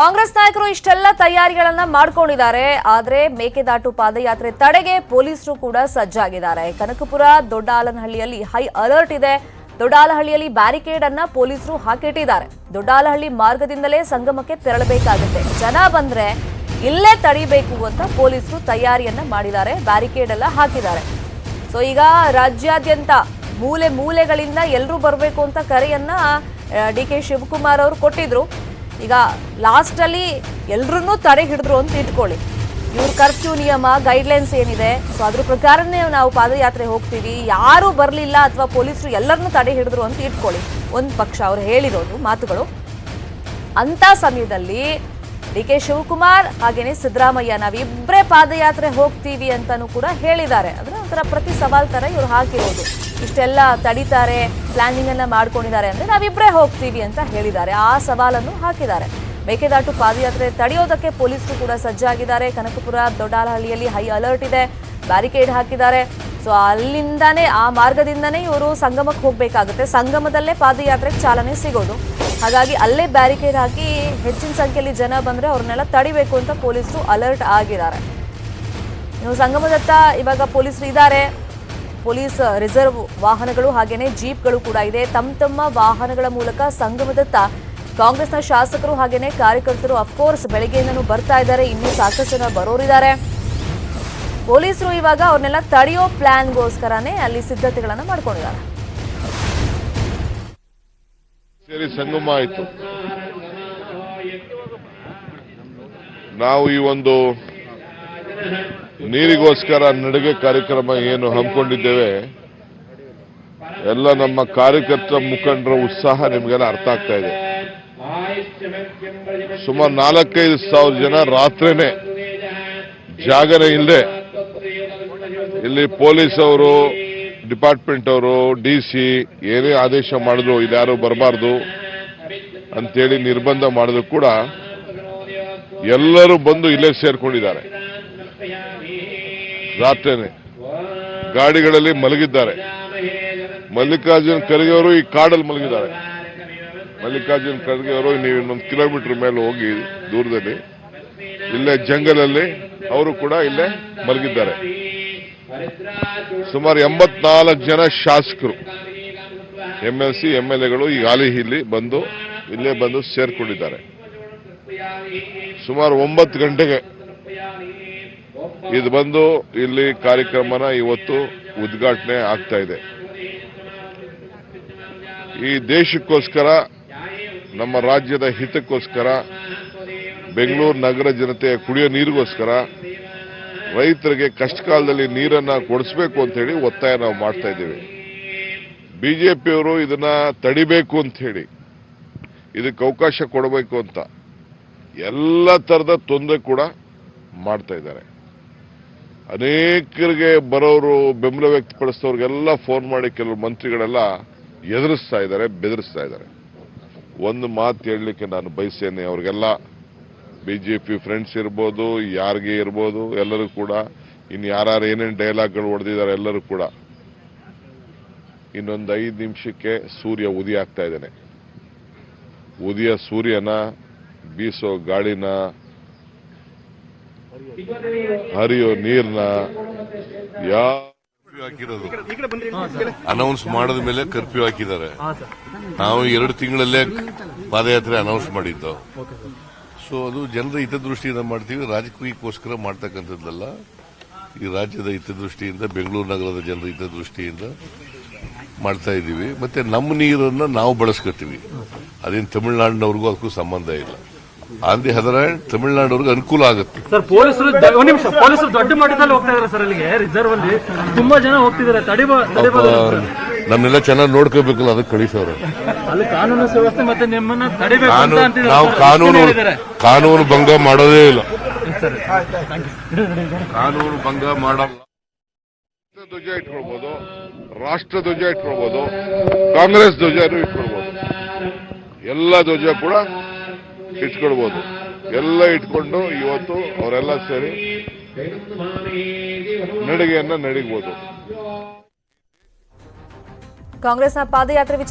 ಕಾಂಗ್ರೆಸ್ ನಾಯಕರು ಇಷ್ಟೆಲ್ಲ ತಯಾರಿಗಳನ್ನ ಮಾಡಿಕೊಂಡಿದ್ದಾರೆ. ಆದ್ರೆ ಮೇಕೆದಾಟು ಪಾದಯಾತ್ರೆ ತಡೆಗೆ ಪೊಲೀಸರು ಕೂಡ ಸಜ್ಜಾಗಿದ್ದಾರೆ. ಕನಕಪುರ ದೊಡ್ಡಾಲನಹಳ್ಳಿಯಲ್ಲಿ ಹೈ ಅಲರ್ಟ್ ಇದೆ. ದೊಡ್ಡಾಲಹಳ್ಳಿಯಲ್ಲಿ ಬ್ಯಾರಿಕೇಡ್ ಅನ್ನ ಪೊಲೀಸರು ಹಾಕಿಟ್ಟಿದ್ದಾರೆ. ದೊಡ್ಡಾಲಹಳ್ಳಿ ಮಾರ್ಗದಿಂದಲೇ ಸಂಗಮಕ್ಕೆ ತೆರಳಬೇಕಾಗುತ್ತೆ. ಜನ ಬಂದ್ರೆ ಇಲ್ಲೇ ತಡಿಬೇಕು ಅಂತ ಪೊಲೀಸರು ತಯಾರಿಯನ್ನ ಮಾಡಿದ್ದಾರೆ. ಬ್ಯಾರಿಕೇಡ್ ಎಲ್ಲ ಹಾಕಿದ್ದಾರೆ. ಸೊ ಈಗ ರಾಜ್ಯಾದ್ಯಂತ ಮೂಲೆ ಮೂಲೆಗಳಿಂದ ಎಲ್ಲರೂ ಬರಬೇಕು ಅಂತ ಕರೆಯನ್ನ ಡಿ.ಕೆ. ಶಿವಕುಮಾರ್ ಅವರು ಕೊಟ್ಟಿದ್ರು. ಈಗ ಲಾಸ್ಟ್ ಅಲ್ಲಿ ಎಲ್ರನ್ನೂ ತಡೆ ಹಿಡಿದ್ರು ಅಂತ ಇಟ್ಕೊಳ್ಳಿ. ಇವ್ರ ಕರ್ಫ್ಯೂ ನಿಯಮ ಗೈಡ್ಲೈನ್ಸ್ ಏನಿದೆ, ಸೊ ಅದ್ರ ಪ್ರಕಾರನೇ ನಾವು ಪಾದಯಾತ್ರೆ ಹೋಗ್ತೀವಿ, ಯಾರು ಬರಲಿಲ್ಲ ಅಥವಾ ಪೊಲೀಸರು ಎಲ್ಲರನ್ನೂ ತಡೆ ಹಿಡಿದ್ರು ಅಂತ ಇಟ್ಕೊಳ್ಳಿ. ಒಂದು ಪಕ್ಷ ಅವ್ರು ಹೇಳಿರೋದು ಮಾತುಗಳು. ಅಂತ ಸಮಯದಲ್ಲಿ ಡಿ.ಕೆ. ಶಿವಕುಮಾರ್ ಹಾಗೇನೆ ಸಿದ್ದರಾಮಯ್ಯ ನಾವಿಬ್ಬರೇ ಪಾದಯಾತ್ರೆ ಹೋಗ್ತೀವಿ ಅಂತಾನೂ ಕೂಡ ಹೇಳಿದ್ದಾರೆ. ಅಂದ್ರೆ ಒಂಥರ ಪ್ರತಿ ಸವಾಲ್ ತರ ಇವ್ರು ಹಾಕಿರೋದು. ಇಷ್ಟೆಲ್ಲ ತಡೀತಾರೆ, ಪ್ಲಾನಿಂಗ್ ಅನ್ನ ಮಾಡ್ಕೊಂಡಿದ್ದಾರೆ ಅಂದ್ರೆ ನಾವಿಬ್ಬರೇ ಹೋಗ್ತೀವಿ ಅಂತ ಹೇಳಿದ್ದಾರೆ. ಆ ಸವಾಲನ್ನು ಹಾಕಿದ್ದಾರೆ. ಮೇಕೆದಾಟು ಪಾದಯಾತ್ರೆ ತಡೆಯೋದಕ್ಕೆ ಪೊಲೀಸರು ಕೂಡ ಸಜ್ಜಾಗಿದ್ದಾರೆ. ಕನಕಪುರ ದೊಡ್ಡಾಲಹಳ್ಳಿಯಲ್ಲಿ ಹೈ ಅಲರ್ಟ್ ಇದೆ. ಬ್ಯಾರಿಕೇಡ್ ಹಾಕಿದ್ದಾರೆ. ಸೊ ಅಲ್ಲಿಂದಾನೇ ಆ ಮಾರ್ಗದಿಂದನೇ ಇವರು ಸಂಗಮಕ್ಕೆ ಹೋಗಬೇಕಾಗುತ್ತೆ. ಸಂಗಮದಲ್ಲೇ ಪಾದಯಾತ್ರೆಗೆ ಚಾಲನೆ ಸಿಗೋದು. ಹಾಗಾಗಿ ಅಲ್ಲೇ ಬ್ಯಾರಿಕೇಡ್ ಹಾಕಿ ಹೆಚ್ಚಿನ ಸಂಖ್ಯೆಯಲ್ಲಿ ಜನ ಬಂದ್ರೆ ಅವ್ರನ್ನೆಲ್ಲ ತಡಿಬೇಕು ಅಂತ ಪೊಲೀಸರು ಅಲರ್ಟ್ ಆಗಿದ್ದಾರೆ. ಇನ್ನು ಸಂಗಮದತ್ತ ಇವಾಗ ಪೊಲೀಸರು ಇದ್ದಾರೆ. ಪೊಲೀಸ್ ರಿಸರ್ವ್ ವಾಹನಗಳು ಹಾಗೇನೆ ಜೀಪ್ಗಳು ಕೂಡ ಇದೆ. ತಮ್ಮ ವಾಹನಗಳ ಮೂಲಕ ಸಂಗಮದತ್ತ ಕಾಂಗ್ರೆಸ್ನ ಶಾಸಕರು ಹಾಗೇನೆ ಕಾರ್ಯಕರ್ತರು ಅಫ್ಕೋರ್ಸ್ ಬೆಳಗ್ಗೆಯಿಂದನೂ ಬರ್ತಾ ಇದ್ದಾರೆ. ಇನ್ನೂ ಸಾಕಷ್ಟು ಜನ ಬರೋರಿದ್ದಾರೆ. ಪೊಲೀಸರು ಇವಾಗ ಅವ್ರನ್ನೆಲ್ಲ ತಡೆಯೋ ಪ್ಲಾನ್ಗೋಸ್ಕರನೇ ಅಲ್ಲಿ ಸಿದ್ಧತೆಗಳನ್ನ ಮಾಡ್ಕೊಂಡಿದ್ದಾರೆ. ಸೇರಿ ಸಂಗಮ ಆಯಿತು. ನಾವು ಈ ಒಂದು ನೀರಿಗೋಸ್ಕರ ನಡಿಗೆ ಕಾರ್ಯಕ್ರಮ ಏನು ಹಮ್ಮಿಕೊಂಡಿದ್ದೇವೆ, ಎಲ್ಲ ನಮ್ಮ ಕಾರ್ಯಕರ್ತರ ಮುಖಂಡರ ಉತ್ಸಾಹ ನಿಮಗೆಲ್ಲ ಅರ್ಥ ಆಗ್ತಾ ಇದೆ. ಸುಮಾರು 4,500 ಜನ ರಾತ್ರಿನೇ ಜಾಗರಣೆ ಇಲ್ಲದೆ ಇಲ್ಲಿ ಪೊಲೀಸ್ ಅವರು, ಡಿಪಾರ್ಟ್ಮೆಂಟ್ ಅವರು, ಡಿಸಿ ಏನೇ ಆದೇಶ ಮಾಡಿದ್ರು ಇದ್ಯಾರು ಬರಬಾರ್ದು ಅಂತೇಳಿ ನಿರ್ಬಂಧ ಮಾಡಿದ್ರು ಕೂಡ ಎಲ್ಲರೂ ಬಂದು ಇಲ್ಲೇ ಸೇರ್ಕೊಂಡಿದ್ದಾರೆ. ರಾತ್ರಿನೇ ಗಾಡಿಗಳಲ್ಲಿ ಮಲಗಿದ್ದಾರೆ. ಮಲ್ಲಿಕಾರ್ಜುನ್ ಖರ್ಗೆ ಅವರು ಈ ಕಾಡಲ್ಲಿ ಮಲಗಿದ್ದಾರೆ. ಮಲ್ಲಿಕಾರ್ಜುನ್ ಖರ್ಗೆ ಅವರು ನೀವು ಇನ್ನೊಂದು ಕಿಲೋಮೀಟರ್ ಮೇಲೆ ಹೋಗಿ ದೂರದಲ್ಲಿ ಇಲ್ಲೇ ಜಂಗಲಲ್ಲಿ ಅವರು ಕೂಡ ಇಲ್ಲೇ ಮಲಗಿದ್ದಾರೆ. ಸುಮಾರು 84 ಜನ ಶಾಸಕರು, MLC MLAಗಳು ಈ ಗಾಲಿ ಇಲ್ಲೇ ಬಂದು ಸೇರ್ಕೊಂಡಿದ್ದಾರೆ. ಸುಮಾರು 9 ಗಂಟೆಗೆ ಇದು ಬಂದು ಇಲ್ಲಿ ಕಾರ್ಯಕ್ರಮನ ಇವತ್ತು ಉದ್ಘಾಟನೆ ಆಗ್ತಾ ಇದೆ. ಈ ದೇಶಕ್ಕೋಸ್ಕರ, ನಮ್ಮ ರಾಜ್ಯದ ಹಿತಕ್ಕೋಸ್ಕರ, ಬೆಂಗಳೂರು ನಗರ ಜನತೆಯ ಕುಡಿಯೋ ನೀರಿಗೋಸ್ಕರ, ರೈತರಿಗೆ ಕಷ್ಟ ಕಾಲದಲ್ಲಿ ನೀರನ್ನ ಕೊಡಿಸಬೇಕು ಅಂತ ಹೇಳಿ ಒತ್ತಾಯ ನಾವು ಮಾಡ್ತಾ ಇದ್ದೇವೆ. ಬಿಜೆಪಿಯವರು ಇದನ್ನ ತಡಿಬೇಕು ಅಂತ ಹೇಳಿ, ಇದಕ್ಕೆ ಅವಕಾಶ ಕೊಡಬೇಕು ಅಂತ ಎಲ್ಲ ತರದ ತೊಂದರೆ ಕೂಡ ಮಾಡ್ತಾ ಇದ್ದಾರೆ. ಅನೇಕರಿಗೆ ಬರೋರು, ಬೆಂಬಲ ವ್ಯಕ್ತಪಡಿಸಿದವ್ರಿಗೆಲ್ಲ ಫೋನ್ ಮಾಡಿ ಕೆಲವು ಮಂತ್ರಿಗಳೆಲ್ಲ ಎದುರಿಸ್ತಾ ಇದ್ದಾರೆ, ಬೆದರಿಸ್ತಾ ಇದ್ದಾರೆ. ಒಂದು ಮಾತು ಹೇಳಲಿಕ್ಕೆ ನಾನು ಬಯಸ್ತೇನೆ, ಅವ್ರಿಗೆಲ್ಲ ಬಿಜೆಪಿ ಫ್ರೆಂಡ್ಸ್ ಇರ್ಬೋದು, ಯಾರಿಗೆ ಇರ್ಬೋದು, ಎಲ್ಲರೂ ಕೂಡ ಇನ್ನು ಯಾರು ಏನೇನು ಡೈಲಾಗ್ಗಳು ಹೊಡೆದಿದ್ದಾರೆ ಎಲ್ಲರೂ ಕೂಡ ಇನ್ನೊಂದು 5 ನಿಮಿಷಕ್ಕೆ ಸೂರ್ಯ ಉದಯ ಆಗ್ತಾ ಇದ್ದಾನೆ. ಉದಯ ಸೂರ್ಯನ, ಬೀಸೋ ಗಾಳಿನ, ಹರಿಯೋ ನೀರ್ನ ಹಾಕಿರೋದು ಅನೌನ್ಸ್ ಮಾಡಿದ ಮೇಲೆ ಕರ್ಫ್ಯೂ ಹಾಕಿದ್ದಾರೆ. ನಾವು 2 ತಿಂಗಳಲ್ಲೇ ಪಾದಯಾತ್ರೆ ಅನೌನ್ಸ್ ಮಾಡಿದ್ದು. ಸೊ ಅದು ಜನರ ಹಿತದೃಷ್ಟಿಯಿಂದ ಮಾಡ್ತೀವಿ, ರಾಜಕೀಯಕ್ಕೋಸ್ಕರ ಮಾಡ್ತಕ್ಕಂಥದ್ದಲ್ಲ. ಈ ರಾಜ್ಯದ ಹಿತದೃಷ್ಟಿಯಿಂದ, ಬೆಂಗಳೂರು ನಗರದ ಜನರ ಹಿತದೃಷ್ಟಿಯಿಂದ ಮಾಡ್ತಾ ಇದ್ದೀವಿ. ಮತ್ತೆ ನಮ್ಮ ನೀರನ್ನು ನಾವು ಬಳಸ್ಕೊತೀವಿ. ಅದೇನು ತಮಿಳುನಾಡಿನವ್ರಿಗೂ ಅದಕ್ಕೂ ಸಂಬಂಧ ಇಲ್ಲ. ಆನ್ ದಿ ಅದರ್ ಹ್ಯಾಂಡ್ ತಮಿಳುನಾಡವ್ರಿಗೆ ಅನುಕೂಲ ಆಗುತ್ತೆ. ಸರ್, ಪೊಲೀಸರು ದೊಡ್ಡ ಮಟ್ಟದಲ್ಲಿ ಹೋಗ್ತಾ ಇದ್ದಾರೆ ಸರ್. ಅಲ್ಲಿಗೆ ರಿಸರ್ವ್ ಅಲ್ಲಿ ತುಂಬಾ ಜನ ಹೋಗ್ತಿದ್ದಾರೆ. ನಮ್ನೆಲ್ಲ ಚೆನ್ನಾಗಿ ನೋಡ್ಕೋಬೇಕಲ್ಲ, ಅದಕ್ಕೆ ಕಳಿಸೋರು. ಅಲ್ಲಿ ಕಾನೂನು ವ್ಯವಸ್ಥೆ ಮತ್ತೆ ನಿಮ್ಮನ್ನ ತಡಿಬೇಕು. ನಾವು ಕಾನೂನು ಭಂಗ ಮಾಡೋದೇ ಇಲ್ಲ. ಕಾನೂನು ಭಂಗ ಮಾಡಲ್ಲ. ಧ್ವಜ ಇಟ್ಕೊಳ್ಬಹುದು, ರಾಷ್ಟ್ರ ಧ್ವಜ ಇಟ್ಕೊಳ್ಬಹುದು, ಕಾಂಗ್ರೆಸ್ ಧ್ವಜನೂ ಇಟ್ಕೊಳ್ಬಹುದು, ಎಲ್ಲ ಧ್ವಜ ಕೂಡ ಇಟ್ಕೊಳ್ಬಹುದು. ಎಲ್ಲ ಇಟ್ಕೊಂಡು ಇವತ್ತು ಅವರೆಲ್ಲ ಸೇರಿ ನಡಿಗೆಯನ್ನ ನಡಿಬಹುದು. ಕಾಂಗ್ರೆಸ್ನ ಪಾದಯಾತ್ರೆ ವಿಚಾರ